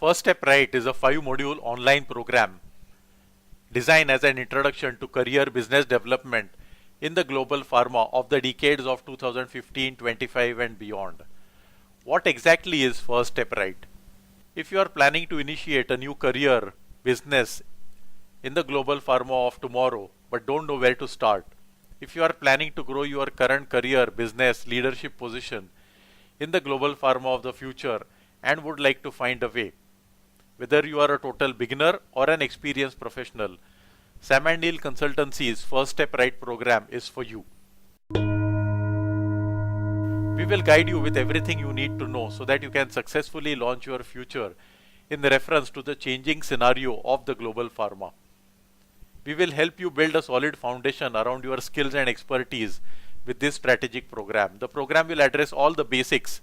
First Step Right is a 5-module online program designed as an introduction to career business development in the global pharma of the decades of 2015, 25 and beyond. What exactly is First Step Right? If you are planning to initiate a new career business in the global pharma of tomorrow but don't know where to start, if you are planning to grow your current career, business, leadership position in the global pharma of the future and would like to find a way, whether you are a total beginner or an experienced professional, Sam & Neil Consultancy's First Step Right program is for you. We will guide you with everything you need to know so that you can successfully launch your future in reference to the changing scenario of the global pharma. We will help you build a solid foundation around your skills and expertise with this strategic program. The program will address all the basics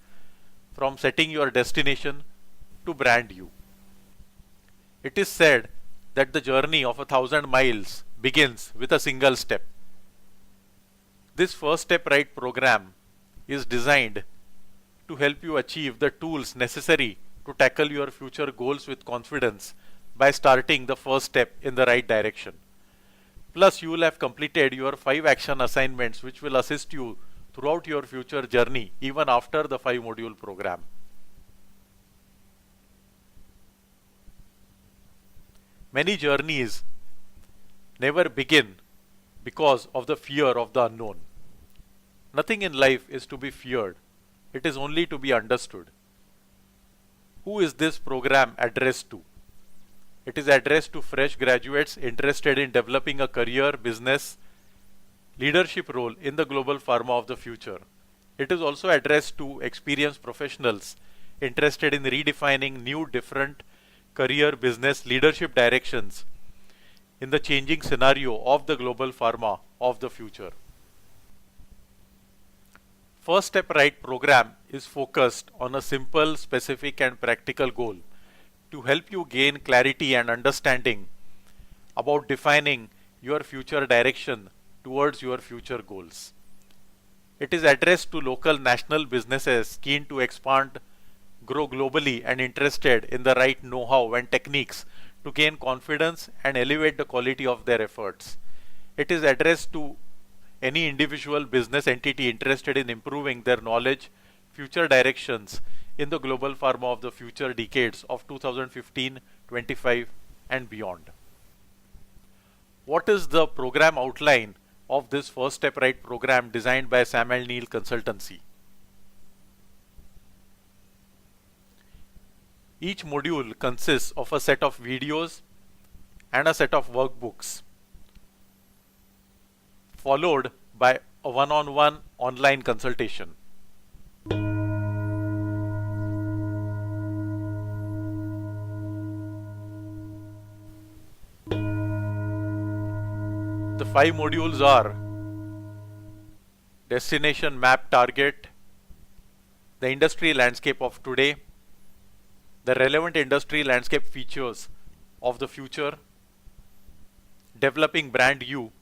from setting your destination to brand you. It is said that the journey of 1,000 miles begins with a single step. This First Step Right program is designed to help you achieve the tools necessary to tackle your future goals with confidence by starting the first step in the right direction. Plus, you will have completed your 5 action assignments which will assist you throughout your future journey even after the 5-module program. Many journeys never begin because of the fear of the unknown. Nothing in life is to be feared, it is only to be understood. Who is this program addressed to? It is addressed to fresh graduates interested in developing a career, business, leadership role in the global pharma of the future. It is also addressed to experienced professionals interested in redefining new, different career, business, leadership directions in the changing scenario of the global pharma of the future. First Step Right program is focused on a simple, specific and practical goal to help you gain clarity and understanding about defining your future direction towards your future goals. It is addressed to local national businesses keen to expand, grow globally and interested in the right know-how and techniques to gain confidence and elevate the quality of their efforts. It is addressed to any individual business entity interested in improving their knowledge, future directions in the global pharma of the future decades of 2015, 25 and beyond. What is the program outline of this First Step Right program designed by Sam & Neil Consultancy? Each module consists of a set of videos and a set of workbooks, followed by a one-on-one online consultation. The 5 modules are Destination Map Target, the industry landscape of today, the relevant industry landscape features of the future, developing brand you,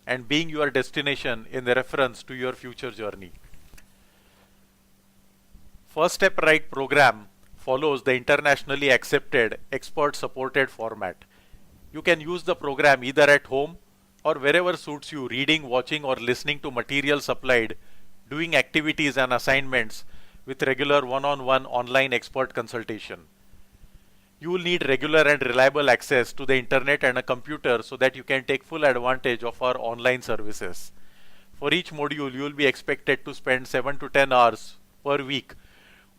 and being your destination in reference to your future journey. First Step Right program follows the internationally accepted expert supported format. You can use the program either at home or wherever suits you, reading, watching or listening to material supplied, doing activities and assignments with regular one-on-one online expert consultation. You will need regular and reliable access to the internet and a computer so that you can take full advantage of our online services. For each module, you will be expected to spend 7 to 10 hours per week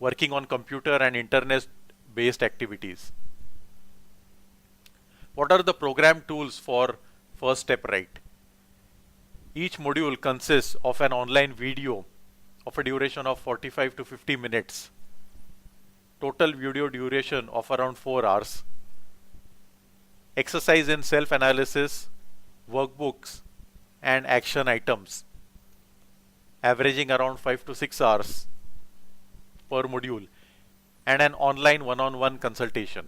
working on computer and internet-based activities. What are the program tools for First Step Right? Each module consists of an online video of a duration of 45 to 50 minutes. Total video duration of around 4 hours. Exercise in self-analysis, workbooks and action items, averaging around 5 to 6 hours per module, and an online one-on-one consultation.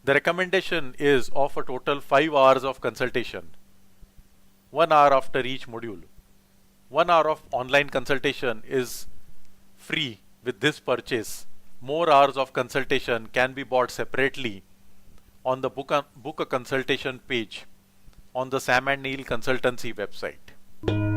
The recommendation is of a total 5 hours of consultation, 1 hour after each module. 1 hour of online consultation is free with this purchase, more hours of consultation can be bought separately on the book a consultation page on the Sam and Neil Consultancy website.